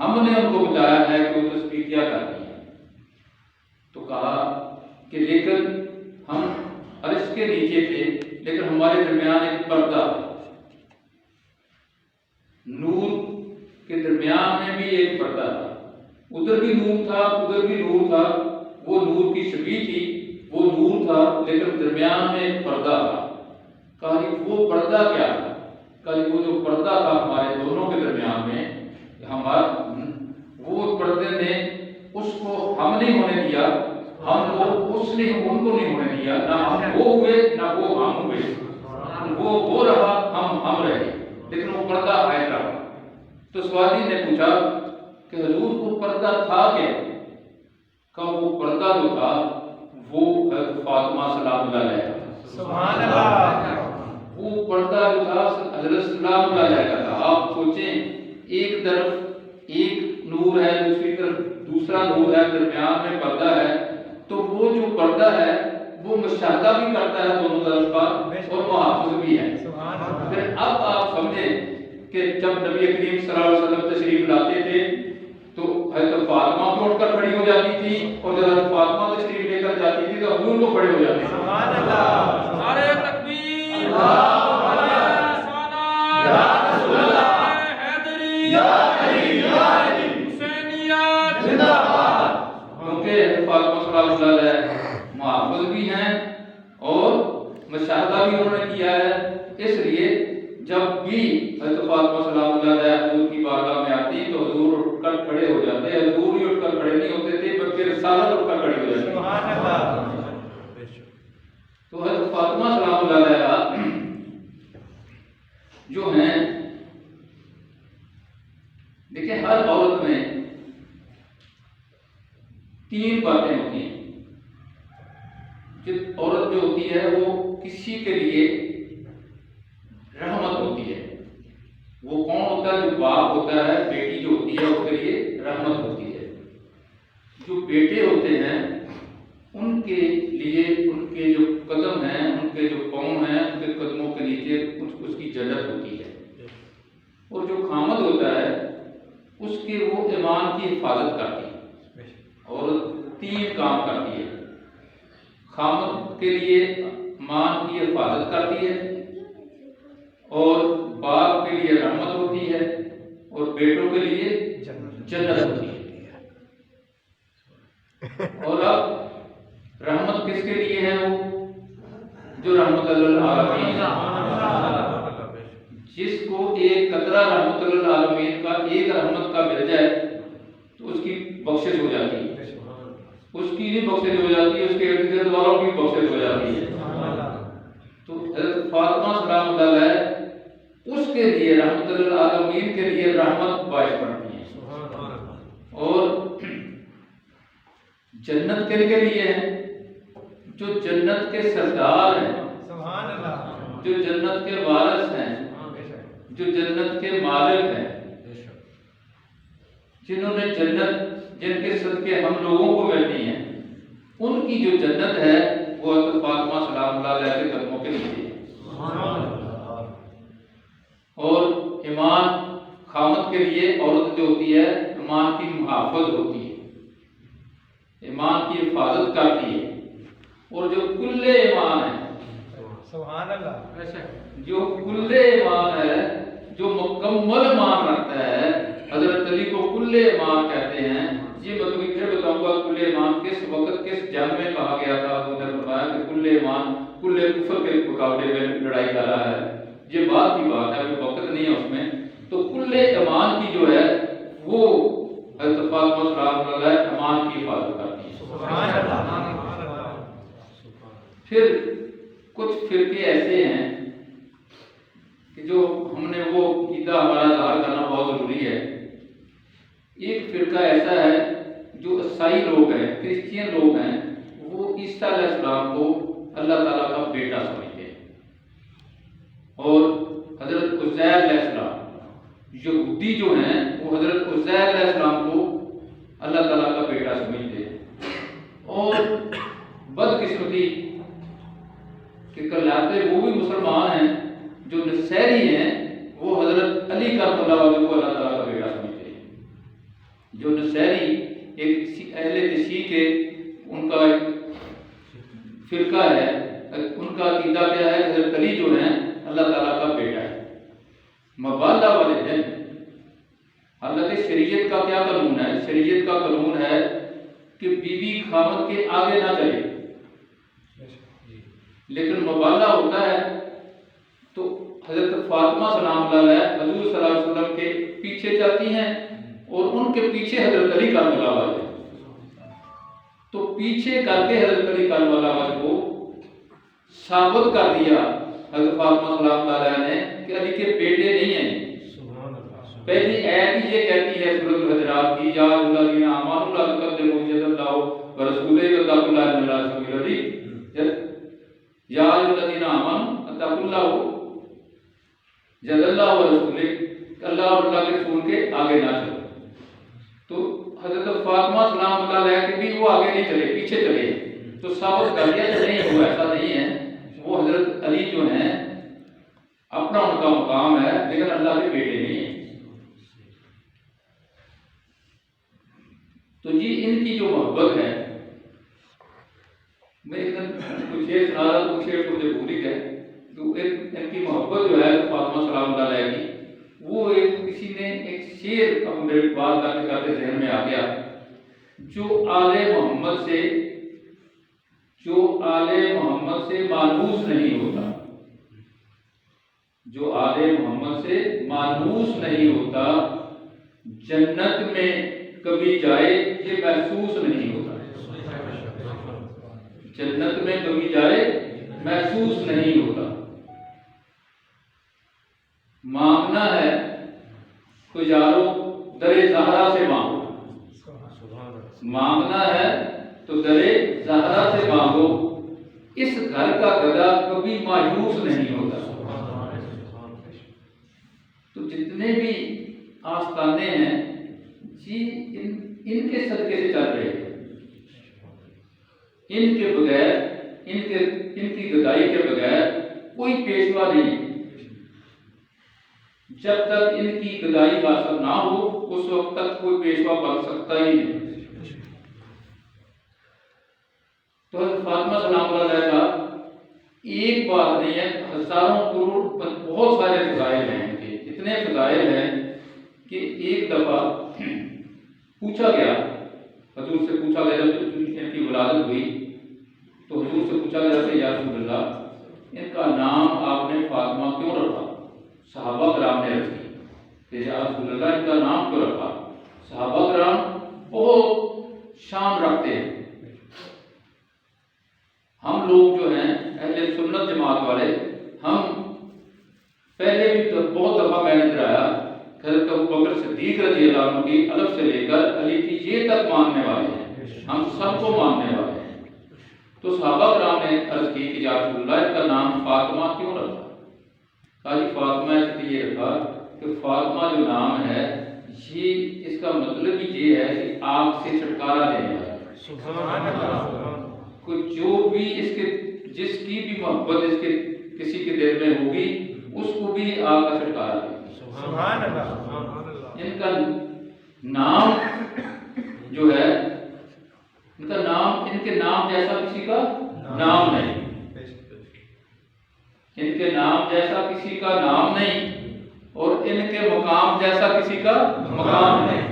ہم نے ان کو بتایا ہے کہ وہ تسبیح کیا کرتی ہے، تو کہا کہ لیکن ہم عرش کے نیچے تھے، لیکن ہمارے درمیان ایک پردہ، نور کے درمیان میں بھی ایک پردہ تھا، ادھر بھی نور تھا ادھر بھی نور تھا، وہ نور کی شبیہ تھی، وہ نور تھا، لیکن درمیان میں ایک پردہ تھا۔ کہا جی وہ پردہ کیا تھا؟ کہا جی وہ جو پردہ تھا ہمارے دونوں کے درمیان میں، وہ پردے نے اس کو ہم نہیں ہونے دیا، ہم کو اس نے ان کو نہیں ہونے دیا، نہ ہم وہ ہوئے نہ وہ ہم ہوئے، وہ رہا ہم رہے، لیکن وہ پردہ غائب رہا۔ تو سوالی نے پوچھا کہ حضور وہ پردہ تھا کیا؟ کہا وہ پردہ جو تھا وہ حضرت فاطمہ سلام اللہ علیہ، سبحان اللہ، وہ پردہ جو تھا حضرت سلام اللہ علیہ کا تھا۔ آپ سوچیں ایک طرف ایک نور ہے، دوسری طرف دوسرا نور ہے، درمیان میں پردہ ہے، تو وہ جو پردہ ہے وہ مشاہدہ بھی کرتا ہے دونوں طرف کا اور محافظ بھی ہے۔ پھر اب آپ سمجھیں کہ جب نبی کریم صلی اللہ علیہ وسلم تشریف لاتے تھے تو حضرت فاطمہ بھی اٹھ کر کھڑی ہو جاتی تھی، اور جب حضرت فاطمہ تشریف لے کر جاتی تھی تو حضور کو کھڑے ہو جاتے تھے۔ سبحان اللہ، نعرہ تکبیر، اللہ اکبر، یا رسول اللہ، حیدری، یا علی، یا علی، حسینیت زندہ باد۔ کیونکہ حضرت فاطمہ صلی اللہ علیہ محافظ بھی ہیں اور مشاہدہ بھی انہوں نے کیا ہے، اس لیے جب بھی حضرت فاطمہ سلام اللہ علیہ حضور کی بارگاہ میں آتی تو حضور اٹھ کر کھڑے ہو جاتے، حضور ہی اٹھ کر کھڑے نہیں ہوتے تھے بلکہ رسالت اٹھ کر کھڑی ہو جاتی۔ سبحان اللہ۔ تو حضرت فاطمہ سلام اللہ علیہ جو ہیں، دیکھیں ہر عورت میں تین باتیں ہوتی ہیں۔ عورت جو ہوتی ہے وہ کسی کے لیے رحمت ہوتی ہے۔ وہ کون ہوتا ہے؟ جو باپ ہوتا ہے، بیٹی جو ہوتی ہے اس کے لیے رحمت ہوتی ہے۔ جو بیٹے ہوتے ہیں ان کے لیے ان کے جو قدم ہیں، ان کے جو پاؤں ہیں، ان کے قدموں کے نیچے اس کی جنت ہوتی ہے۔ اور جو خامد ہوتا ہے اس کے وہ ایمان کی حفاظت کرتی ہے اور تین کام کرتی ہے۔ خامد کے لیے ماں کی حفاظت کرتی ہے، اور باپ کے لیے رحمت ہوتی ہے، اور بیٹوں کے لیے جنت ہوتی ہے۔ اور اب رحمت کس کے لیے ہے؟ وہ جو رحمت للعالمین، جس کو ایک قطرہ رحمت للعالمین کا، ایک رحمت کا مل جائے تو اس کی بخشش ہو جاتی ہے، اس کی بھی بخشش ہو جاتی ہے، اس کے ارد گرد والوں کی بخشش ہو جاتی ہے۔ تو حضرت فاطمہ سلام اللہ علیہ اس کے لیے رحمت للعالمین کے لیے رحمت باعث بنتی ہے، اور جنت کے لیے ہے، جو جنت کے سردار ہیں، سبحان اللہ، جو جنت کے وارث ہیں، جو جنت کے مالک ہیں، جنہوں نے جنت، جن کے صدقے ہم لوگوں کو ملتی ہیں، ان کی جو جنت ہے وہ حضرت فاطمہ سلام اللہ علیہ کے قدموں کے نیچے ہے۔ اور ایمان خامد کے لیے عورت جو ہوتی ہے ایمان کی محافظ ہوتی ہے، ایمان کی حفاظت کرتی ہے، اور جو کل ایمان ہے، سبحان اللہ، جو کل ایمان ہے، جو مکمل ایمان رکھتا ہے، حضرت علی کو کل ایمان کہتے ہیں۔ یہ مطلب پھر بتاؤں گا کل ایمان کس وقت کس جنگ میں کہا گیا تھا۔ حضور نے فرمایا کہ کل ایمان کل کفر کے مقابلے میں لڑائی کر رہا ہے، یہ بات کی بات ہے، کوئی وقت نہیں ہے اس میں۔ تو کل ایمان کی جو ہے وہ حضرت فاطمہ سلام اللہ علیہ ایمان کی حفاظت کرتی ہے۔ سبحان اللہ۔ پھر کچھ فرقے ایسے ہیں کہ جو ہم نے وہ عقیدہ ہمارا ظاہر کرنا بہت ضروری ہے۔ ایک فرقہ ایسا ہے جو عیسائی لوگ ہیں، کرسچین لوگ ہیں، وہ عیسیٰ علیہ السلام کو اللہ تعالیٰ کا بیٹا سمجھتے ہیں، اور حضرت عزیر علیہ السلام، یہودی جو ہیں وہ حضرت عزیر علیہ السلام کو اللہ تعالیٰ کا بیٹا سمجھتے ہیں۔ اور بدقسمتی کہ کہلاتے وہ بھی مسلمان ہیں، جو نصیری ہیں وہ حضرت علی کرم اللہ وجہ کو اللہ تعالیٰ کا بیٹا سمجھتے ہیں۔ جو نصیری ایک اہل تشیع کے ان کا ایک فرقہ ہے، ان کا عقیدہ کیا ہے؟ حضرت علی جو ہیں اللہ تعالیٰ کا بیٹا ہے۔ مبالہ والے دن، حالانکہ شریعت کا کیا قانون ہے؟ شریعت کا قانون ہے کہ بیوی خاوند کے آگے نہ چلے، لیکن مبالہ ہوتا ہے تو حضرت فاطمہ سلام اللہ علیہ حضور صلی اللہ علیہ وسلم کے پیچھے چلتی ہیں اور ان کے پیچھے حضرت علی کرم اللہ وجہ، تو پیچھے کر کے حضرت علی کرم اللہ وجہ کو ثابت کر دیا حضرت فاطمہ سلام اللہ علیہ نے کہ علی کے بیٹے نہیں ہیں۔ پہلی آیت یہ کہتی ہے سورۃ الحجرات کی، یا الذین آمنوا لا تقدموا بین یدی اللہ ورسولہ واتقوا اللہ ان اللہ سمیع علیم، یا الذین آمنوا اتقوا اللہ جل اللہ ورسولہ، اللہ اور اللہ کے رسول کے آگے نہ چلو۔ تو حضرت فاطمہ سلام اللہ علیہ کے بھی وہ آگے نہیں چلے، پیچھے چلے، تو ثابت کر دیا کہ نہیں وہ ایسا نہیں ہے، وہ حضرت علی جو ہیں اپنا ان کا مقام ہے لیکن اللہ کے بیٹے نہیں ہیں۔ تو جی ان کی جو محبت ہے، میں ایک دن کچھ شعر سنا رہا تو شعر تو مجھے بھول ہی گئے، تو ان کی محبت جو ہے فاطمہ سلام اللہ علیہ کی، وہ ایک کسی نے ایک شعر اب میرے بات کرتے کرتے ذہن میں آ گیا، جو آل محمد سے مانوس نہیں ہوتا، جو آل محمد سے مانوس نہیں ہوتا، جنت میں کبھی جائے یہ محسوس نہیں ہوتا، جنت میں کبھی جائے محسوس نہیں ہوتا۔ مانگنا ہے تو یارو در زہرا سے مانگو، مانگنا ہے تو در زہرا سے مانگو، اس گھر کا گدا کبھی مایوس نہیں ہوتا۔ تو جتنے بھی آستانے ہیں جی ان کے صدقے سے چل رہے ہیں، ان کے بغیر، ان کی گدائی کے بغیر کوئی پیشوا نہیں۔ جب تک ان کی گدائی حاصل نہ ہو اس وقت تک کوئی پیشوا بن سکتا ہی نہیں۔ تو حضرت فاطمہ سلام اللہ علیہ کا ایک بات نہیں ہے، ہزاروں کروڑ بہت سارے فضائل ہیں ان کے، اتنے فضائل ہیں کہ ایک دفعہ پوچھا گیا، حضور سے پوچھا گیا جب ان کی ولادت ہوئی تو حضور سے پوچھا گیا کہ یا رسول اللہ ان کا نام آپ نے فاطمہ کیوں رکھا؟ صحابہ کرام نے رکھی کہ یا رسول اللہ ان کا نام کیوں رکھا؟ صحابہ کرام بہت شان رکھتے ہیں، ہم لوگ جو ہیں اہل سنت جماعت والے، ہم پہلے بھی بہت دفعہ میں نے درایا حضرت ابوبکر صدیق رضی اللہ عنہ کی الف سے لے کر علی کی یہ تک ماننے والے ہیں، ہم سب کو ماننے والے ہیں۔ تو صحابہ کرام نے عرض کی کہ یا رسول اللہ ان کا نام فاطمہ کیوں رکھا؟ کہا جی فاطمہ اس لیے رکھا کہ فاطمہ جو نام ہے یہ اس کا مطلب ہی یہ ہے کہ آگ سے چھٹکارا دینے والا۔ سبحان اللہ۔ کوئی جو بھی اس کے جس کی بھی محبت اس کے کسی کے دل میں ہوگی اس کو بھی آگ کا چھٹکارا دے۔ سبحان اللہ۔ ان کا نام جو ہے ان کا نام، ان کے نام جیسا کسی کا نام نہیں، ان کے نام جیسا کسی کا نام نہیں، اور ان کے مقام جیسا کسی کا مقام نہیں۔